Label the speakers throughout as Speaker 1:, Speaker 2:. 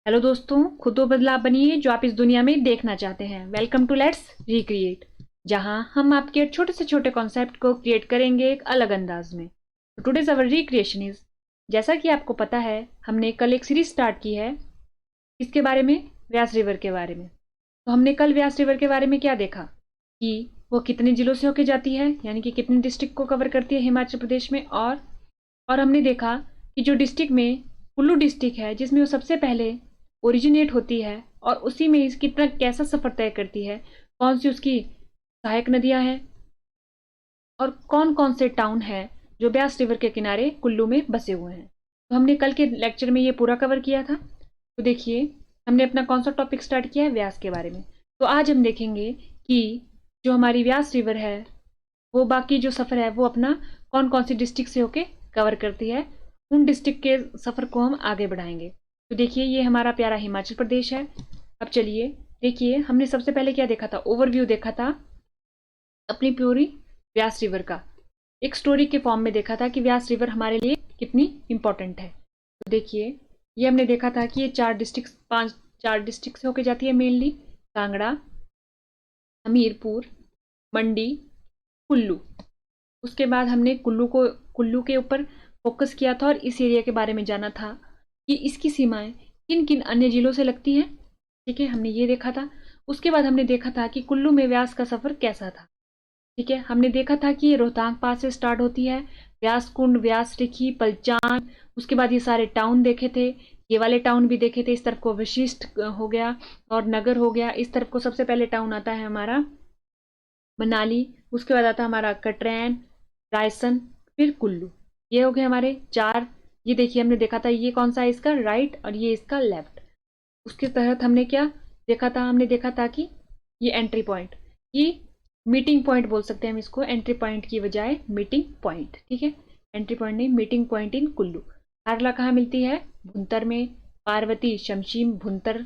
Speaker 1: Hello दोस्तों, खुद वो बदलाव बनिए जो आप इस दुनिया में देखना चाहते हैं। वेलकम टू लेट्स रिक्रिएट, जहां हम आपके छोटे से छोटे कॉन्सेप्ट को क्रिएट करेंगे एक अलग अंदाज में। तो टुडेज अवर रिक्रिएशन इज, जैसा कि आपको पता है, हमने कल एक सीरीज स्टार्ट की है। इसके बारे में, व्यास रिवर के बारे में। तो हमने कल व्यास रिवर के बारे में क्या देखा कि वो कितने जिलों से होके जाती है, यानी कि कितने डिस्ट्रिक्ट को कवर करती है हिमाचल प्रदेश में। और हमने देखा कि जो डिस्ट्रिक्ट में कुल्लू डिस्ट्रिक्ट है, जिसमें वो सबसे पहले ओरिजिनेट होती है और उसी में इस कितना कैसा सफर तय करती है, कौन सी उसकी सहायक नदियां हैं और कौन कौन से टाउन हैं जो ब्यास रिवर के किनारे कुल्लू में बसे हुए हैं। तो हमने कल के लेक्चर में ये पूरा कवर किया था। तो देखिए, हमने अपना कौन सा टॉपिक स्टार्ट किया है, व्यास के बारे में। तो आज हम देखेंगे कि जो हमारी व्यास रिवर है, वो बाकी जो सफर है वो अपना कौन कौन सी डिस्ट्रिक्ट से होके कवर करती है। उन डिस्ट्रिक्ट के सफर को हम आगे बढ़ाएंगे। तो देखिए, ये हमारा प्यारा हिमाचल प्रदेश है। अब चलिए देखिए, हमने सबसे पहले क्या देखा था, ओवरव्यू देखा था अपनी पूरी व्यास रिवर का। एक स्टोरी के फॉर्म में देखा था कि व्यास रिवर हमारे लिए कितनी इंपॉर्टेंट है। तो देखिए, ये हमने देखा था कि ये चार डिस्ट्रिक्ट से होके जाती है मेनली। कांगड़ा, हमीरपुर, मंडी, कुल्लू। उसके बाद हमने कुल्लू के ऊपर फोकस किया था और इस एरिया के बारे में जाना था कि इसकी सीमाएं किन किन अन्य जिलों से लगती हैं। ठीक है, हमने ये देखा था। उसके बाद हमने देखा था कि कुल्लू में व्यास का सफर कैसा था। ठीक है, हमने देखा था कि ये रोहतांग पास से स्टार्ट होती है, व्यास कुंड, व्यास रिखी, पलचान। उसके बाद ये सारे टाउन देखे थे, ये वाले टाउन भी देखे थे। इस तरफ को वशिष्ठ हो गया और नगर हो गया। इस तरफ को सबसे पहले टाउन आता है हमारा मनाली, उसके बाद आता है हमारा कटरैन, रायसन, फिर कुल्लू। ये हो गए हमारे चार। ये देखिए, हमने देखा था ये कौन सा है, इसका राइट और ये इसका लेफ्ट। उसके तहत हमने क्या देखा था, हमने देखा था कि ये एंट्री पॉइंट, ये मीटिंग पॉइंट बोल सकते हैं हम इसको, एंट्री पॉइंट की बजाय मीटिंग पॉइंट। ठीक है, एंट्री पॉइंट नहीं, मीटिंग पॉइंट इन कुल्लू। हारला कहाँ मिलती है, भुंतर में। पार्वती शमशी भुंतर,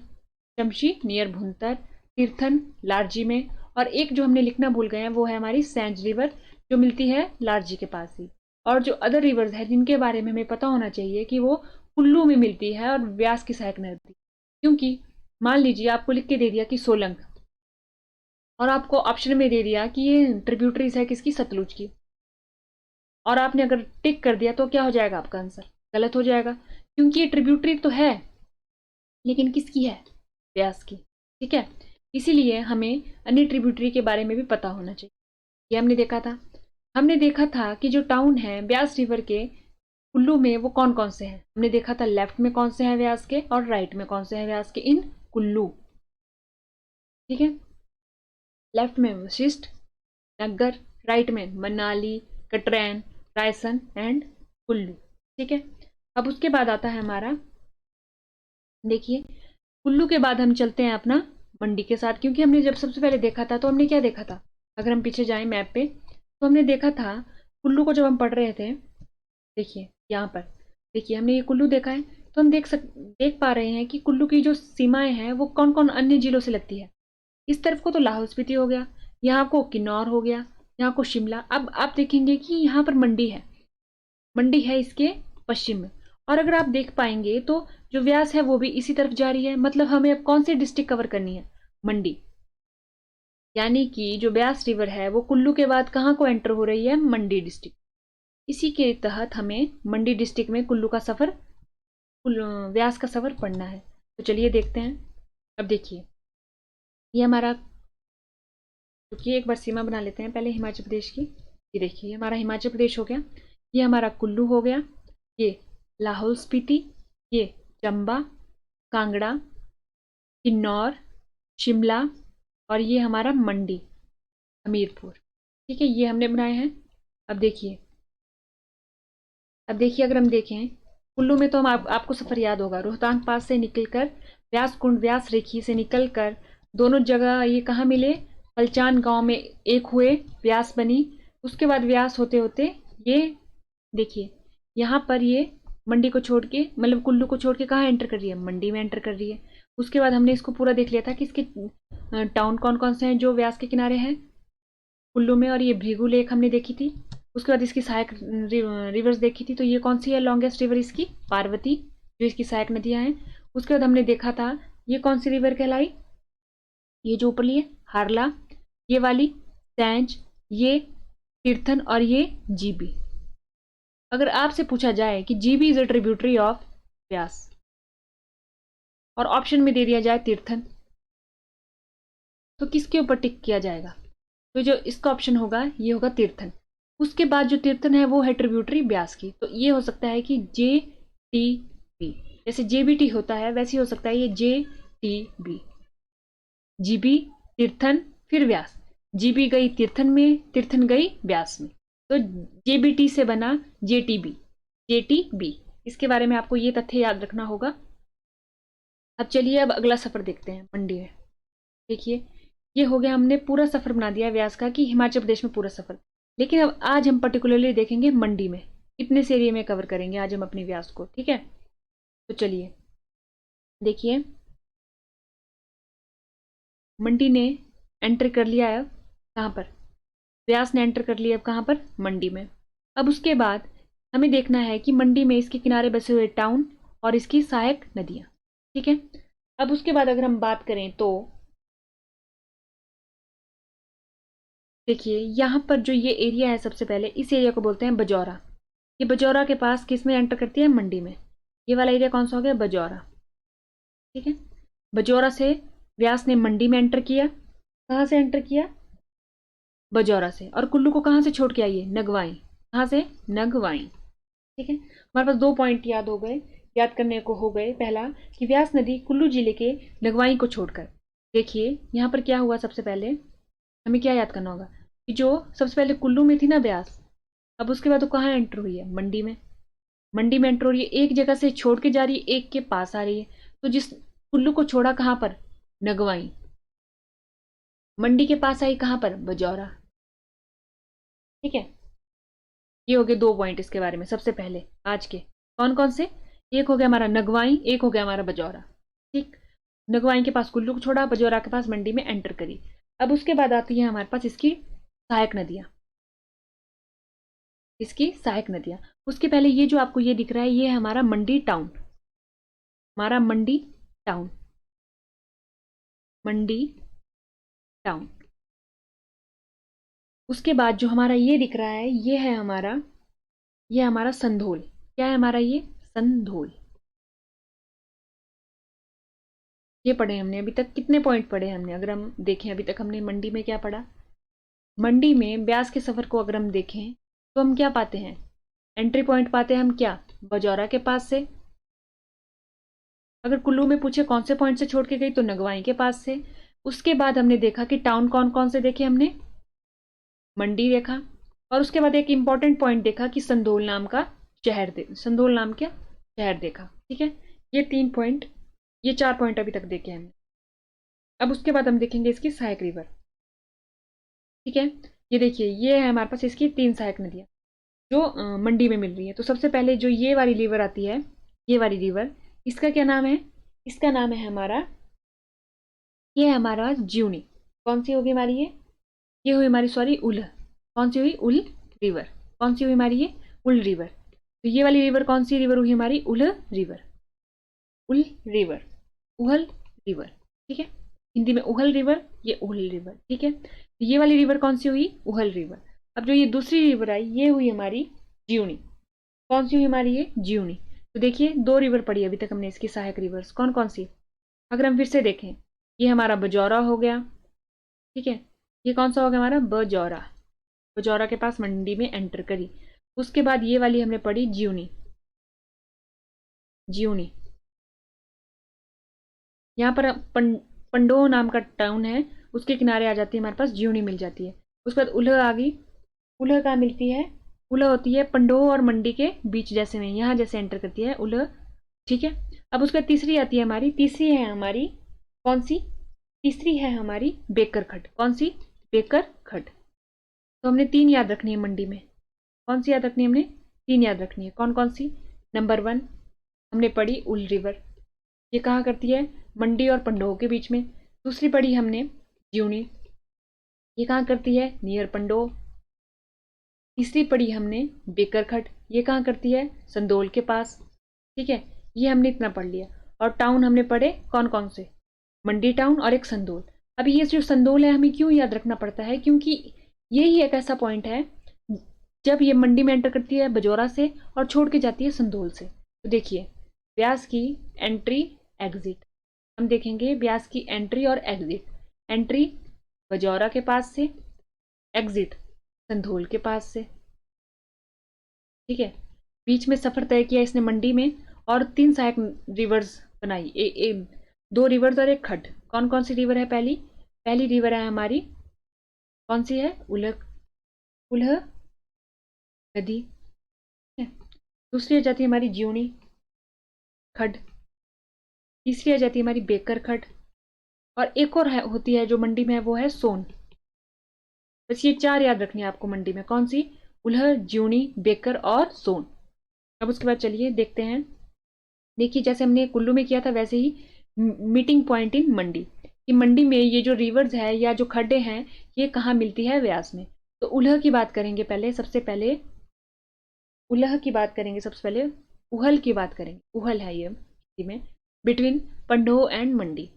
Speaker 1: शमशी नियर भुंतर। तीर्थन लारजी में। और एक जो हमने लिखना भूल गए हैं, वो है हमारी सैंज रिवर, जो मिलती है लारजी के पास ही। और जो अदर रिवर्स है जिनके बारे में हमें पता होना चाहिए कि वो कुल्लू में मिलती है और व्यास की सहायक नदी। क्योंकि मान लीजिए आपको लिख के दे दिया कि सोलंग, और आपको ऑप्शन में दे दिया कि ये ट्रिब्यूटरीज है किसकी, सतलुज की, और आपने अगर टिक कर दिया तो क्या हो जाएगा, आपका आंसर गलत हो जाएगा। क्योंकि ये ट्रिब्यूटरी तो है, लेकिन किसकी है, व्यास की। ठीक है, इसीलिए हमें अन्य ट्रिब्यूटरी के बारे में भी पता होना चाहिए। ये हमने देखा था। हमने देखा था कि जो टाउन है व्यास रिवर के कुल्लू में, वो कौन कौन से हैं। हमने देखा था लेफ्ट में कौन से हैं व्यास के और राइट में कौन से हैं व्यास के इन कुल्लू। ठीक है, लेफ्ट में वशिष्ठ, नग्गर, राइट में मनाली, कटरैन, रायसन एंड कुल्लू। ठीक है, अब उसके बाद आता है हमारा, देखिए, कुल्लू के बाद हम चलते हैं अपना मंडी के साथ। क्योंकि हमने जब सबसे पहले देखा था तो हमने क्या देखा था, अगर हम पीछे जाएं मैप पे, तो हमने देखा था कुल्लू को जब हम पढ़ रहे थे। देखिए यहाँ पर, देखिए हमने ये कुल्लू देखा है, तो हम देख पा रहे हैं कि कुल्लू की जो सीमाएं हैं वो कौन कौन अन्य जिलों से लगती है। इस तरफ को तो लाहौल स्पीति हो गया, यहाँ को किन्नौर हो गया, यहाँ को शिमला। अब आप देखेंगे कि यहाँ पर मंडी है, मंडी है इसके पश्चिम में। और अगर आप देख पाएंगे तो जो व्यास है वो भी इसी तरफ जा रही है। मतलब हमें अब कौन सी डिस्ट्रिक्ट कवर करनी है, मंडी। यानी कि जो ब्यास रिवर है वो कुल्लू के बाद कहाँ को एंटर हो रही है, मंडी डिस्ट्रिक्ट। इसी के तहत हमें मंडी डिस्ट्रिक्ट में कुल्लू का सफर, व्यास का सफर पढ़ना है। तो चलिए देखते हैं। अब देखिए, ये हमारा, क्योंकि एक बार सीमा बना लेते हैं पहले हिमाचल प्रदेश की। ये देखिए, ये हमारा हिमाचल प्रदेश हो गया, ये हमारा कुल्लू हो गया, ये लाहौल स्पीति, ये चंबा, कांगड़ा, किन्नौर, शिमला, और ये हमारा मंडी, हमीरपुर। ठीक है, ये हमने बनाए हैं। अब देखिए, अगर हम देखें कुल्लू में, तो हम आपको सफर याद होगा, रोहतांग पास से निकलकर व्यास कुंड, व्यास रेखी से निकलकर दोनों जगह ये कहाँ मिले, पलचान गांव में एक हुए, व्यास बनी। उसके बाद व्यास होते होते ये देखिए, यहाँ पर ये मंडी को छोड़ के, मतलब कुल्लू को छोड़ के कहाँ एंटर कर रही है, मंडी में एंटर कर रही है। उसके बाद हमने इसको पूरा देख लिया था कि इसके टाउन कौन कौन से हैं जो व्यास के किनारे हैं कुल्लू में। और ये भृगु लेक हमने देखी थी। उसके बाद इसकी सहायक रिवर्स देखी थी। तो ये कौन सी है लॉन्गेस्ट रिवर, इसकी पार्वती, जो इसकी सहायक नदियां हैं। उसके बाद हमने देखा था ये कौन सी रिवर कहलाई, ये जो ऊपरली है हारला, ये वाली सैंज, ये तीर्थन और ये जीबी। अगर आपसे पूछा जाए कि GB is a tributary of Beas और ऑप्शन में दे दिया जाए तीर्थन, तो किसके ऊपर टिक किया जाएगा? तो जो इसका ऑप्शन होगा ये होगा तीर्थन। उसके बाद जो तीर्थन है वो है ट्रिब्यूटरी ब्यास की, तो ये हो सकता है कि जे टी बी, जैसे जेबीटी होता है वैसे ही हो सकता है ये जे टी बी। जीबी तीर्थन फिर व्यास, जीबी गई तीर्थन में, तीर्थन गई व्यास में, तो जेबीटी से बना जेटीबी, जेटीबी। इसके बारे में आपको ये तथ्य याद रखना होगा। अब चलिए अब अगला सफर देखते हैं मंडी में। देखिए ये हो गया, हमने पूरा सफर बना दिया व्यास का कि हिमाचल प्रदेश में पूरा सफर। लेकिन अब आज हम पर्टिकुलरली देखेंगे मंडी में, इतने से एरिया में कवर करेंगे आज हम अपनी व्यास को, ठीक है। तो चलिए देखिए, मंडी ने एंटर कर लिया है, कहाँ पर? व्यास ने एंटर कर लिया अब कहाँ पर? मंडी में। अब उसके बाद हमें देखना है कि मंडी में इसके किनारे बसे हुए टाउन और इसकी सहायक नदियाँ, ठीक है। अब उसके बाद अगर हम बात करें तो देखिए यहाँ पर जो ये एरिया है, सबसे पहले इस एरिया को बोलते हैं बजौरा। ये बजौरा के पास किस में एंटर करती है? मंडी में। ये वाला एरिया कौन सा हो गया? बजौरा, ठीक है। बजौरा से व्यास ने मंडी में एंटर किया। कहाँ से एंटर किया? बजौरा से। और कुल्लू को कहाँ से छोड़ के आई है? नगवाई। कहाँ से? नगवाई, ठीक है। हमारे पास 2 पॉइंट याद हो गए, याद करने को हो गए। पहला कि व्यास नदी कुल्लू जिले के नगवाई को छोड़कर, देखिए यहाँ पर क्या हुआ, सबसे पहले हमें क्या याद करना होगा कि जो सबसे पहले कुल्लू में थी ना व्यास, अब उसके बाद वो कहाँ एंटर हुई है? मंडी में। मंडी में एंटर हो रही है, एक जगह से छोड़ के जा रही है, एक के पास आ रही है। तो जिस कुल्लू को छोड़ा कहाँ पर? नगवाई। मंडी के पास आई कहाँ पर? बजौरा, ठीक है। ये हो गए 2 पॉइंट इसके बारे में सबसे पहले आज के। कौन कौन से? एक हो गया हमारा नगवाई, एक हो गया हमारा बजौरा, ठीक। नगवाई के पास कुल्लू को छोड़ा, बजौरा के पास मंडी में एंटर करी। अब उसके बाद आती है हमारे पास इसकी सहायक नदियां, इसकी सहायक नदियां। उसके पहले ये जो आपको ये दिख रहा है ये है हमारा मंडी टाउन, हमारा मंडी टाउन, मंडी टाउन। उसके बाद जो हमारा ये दिख रहा है ये हमारा संधोल। क्या है हमारा? ये संधोल। ये पढ़े हमने अभी तक। कितने पॉइंट पढ़े हमने? अगर हम देखें अभी तक हमने मंडी में क्या पढ़ा, मंडी में ब्यास के सफर को अगर हम देखें तो हम क्या पाते हैं? एंट्री पॉइंट पाते हैं हम क्या? बजौरा के पास से। अगर कुल्लू में पूछे कौन से पॉइंट से छोड़ के गई, तो नगवाई के पास से। उसके बाद हमने देखा कि टाउन कौन कौन से देखे हमने? मंडी देखा। और उसके बाद एक इंपॉर्टेंट पॉइंट देखा कि संधोल नाम का शहर संधोल नाम का शहर देखा, ठीक है। ये 3 पॉइंट, ये 4 पॉइंट अभी तक देखे हमने। अब उसके बाद हम देखेंगे इसकी सहायक रिवर, ठीक है। ये देखिए ये है हमारे पास इसकी 3 सहायक नदियां जो मंडी में मिल रही है। तो सबसे पहले जो ये वाली रिवर आती है, ये वाली रिवर, इसका क्या नाम है? इसका नाम है हमारा, ये है हमारा ज्यूनी। कौन सी होगी हमारी ये हुई हमारी, सॉरी, उल। कौन सी हुई? उल रिवर। कौन सी हुई हमारी? ये उल रिवर। तो ये वाली रिवर कौन सी रिवर हुई हमारी? उल रिवर, उल रिवर, उहल रिवर, ठीक है। हिंदी में उहल रिवर, ये उहल रिवर, ठीक है। तो ये वाली रिवर कौन सी हुई? उहल रिवर। अब जो ये दूसरी रिवर आई ये हुई हमारी ज्यूनी। कौन सी हुई हमारी? ये ज्यूनी। तो देखिए 2 रिवर पड़ी अभी तक हमने इसकी सहायक रिवर्स, कौन कौन सी? अगर हम फिर से देखें, ये हमारा बजौरा हो गया, ठीक है। ये कौन सा हो गया हमारा? बजौरा। बजौरा के पास मंडी में एंटर करी। उसके बाद ये वाली हमने पढ़ी ज्यूनी, ज्यूनी। यहाँ पर पंडोह नाम का टाउन है, उसके किनारे आ जाती है हमारे पास ज्यूनी मिल जाती है। उसके बाद उल्ह आ गई। उल्ह कहाँ मिलती है? उल्ह होती है पंडोह और मंडी के बीच जैसे में, यहाँ जैसे एंटर करती है उल्ह, ठीक है। अब उसके बाद तीसरी आती है हमारी, तीसरी है हमारी कौन सी? तीसरी है हमारी बेकर खट। कौन सी? बेकर खट। तो हमने 3 याद रखनी है मंडी में। कौन सी याद रखनी है हमने? 3 याद रखनी है। कौन कौन सी? नंबर 1 हमने पढ़ी उल रिवर, ये कहाँ करती है? मंडी और पंडोह के बीच में। दूसरी पढ़ी हमने ज्यूनी, ये कहाँ करती है? नियर पंडोह। तीसरी पढ़ी हमने बेकर खट, ये कहाँ करती है? संदोल के पास, ठीक है। ये हमने इतना पढ़ लिया। और टाउन हमने पढ़े कौन कौन से, मंडी टाउन और एक संदोल। अब ये जो संदोल है हमें क्यों याद रखना पड़ता है, क्योंकि यही एक ऐसा पॉइंट है जब ये मंडी में एंटर करती है बजौरा से और छोड़ के जाती है संदोल से। तो देखिए ब्यास की एंट्री एग्जिट, हम देखेंगे ब्यास की एंट्री और एग्जिट। एंट्री बजौरा के पास से, एग्जिट संधोल के पास से, ठीक है। बीच में सफर तय किया इसने मंडी में और 3 सहायक रिवर्स बनाई, 2 रिवर्स और एक खड्ड। कौन कौन सी रिवर है? पहली रिवर है हमारी, कौन सी है? उल्ह नदी। दूसरी आ जाती है हमारी ज्यूनी खड्ड, तीसरी आ जाती है हमारी बेकर खड्ड, और एक और होती है जो मंडी में है, वो है सोन। बस ये 4 याद रखनी है आपको मंडी में, कौन सी? उल्ह, ज्यूनी, बेकर और सोन। अब उसके बाद चलिए देखते हैं। देखिए जैसे हमने कुल्लू में किया था वैसे ही मीटिंग पॉइंट इन मंडी, कि मंडी में ये जो रिवर्स है या जो खड्डे हैं ये कहाँ मिलती है? व्यास में। तो उल्ह की बात करेंगे पहले, सबसे पहले उल्ह की बात करेंगे, सबसे पहले उहल की बात करेंगे। उहल है ये हिंदी में, between Pandoh and Mandi.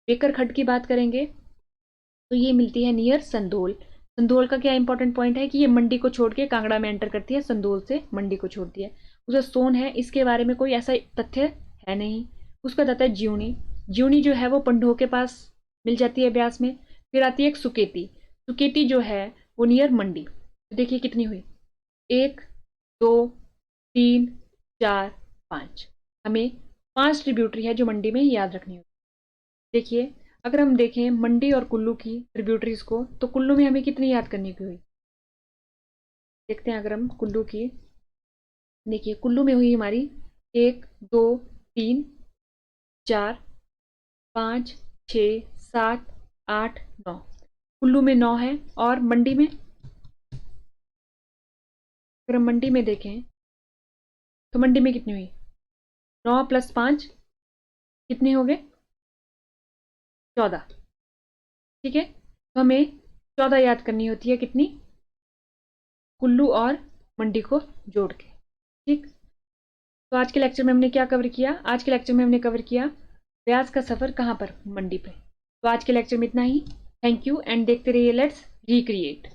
Speaker 1: Baker खड्ड की बात करेंगे तो ये मिलती है नियर संदोल। संदोल का क्या इंपॉर्टेंट पॉइंट है कि ये मंडी को छोड़ के कांगड़ा में एंटर करती है, संदोल से मंडी को छोड़ती है। उसे सोन है, इसके बारे में कोई ऐसा तथ्य है नहीं। उसका जाता है ज्यूनी। ज्यूनी जो है वो पंडोह के पास मिल जाती है ब्यास में। फिर आती है एक सुकेती। सुकेती जो है वो नियर मंडी। तो देखिए कितनी हुई, 1 2 3 4 5। हमें 5 ट्रिब्यूटरी है जो मंडी में याद रखनी होगी। देखिए अगर हम देखें मंडी और कुल्लू की ट्रिब्यूटरीज को, तो कुल्लू में हमें कितनी याद करनी हुई? देखते हैं अगर हम कुल्लू की, देखिए कुल्लू में हुई हमारी 1 2 3 4 5 6 7 8 9। कुल्लू में 9 है, और मंडी में अगर हम मंडी में देखें तो मंडी में कितनी हुई? 9 + 5 कितने हो गए? 14। ठीक है, तो हमें 14 याद करनी होती है, कितनी? कुल्लू और मंडी को जोड़ के। ठीक, तो आज के लेक्चर में हमने क्या कवर किया? आज के लेक्चर में हमने कवर किया ब्यास का सफर कहाँ पर? मंडी पे। तो आज के लेक्चर में इतना ही। थैंक यू एंड देखते रहिए लेट्स रिक्रिएट।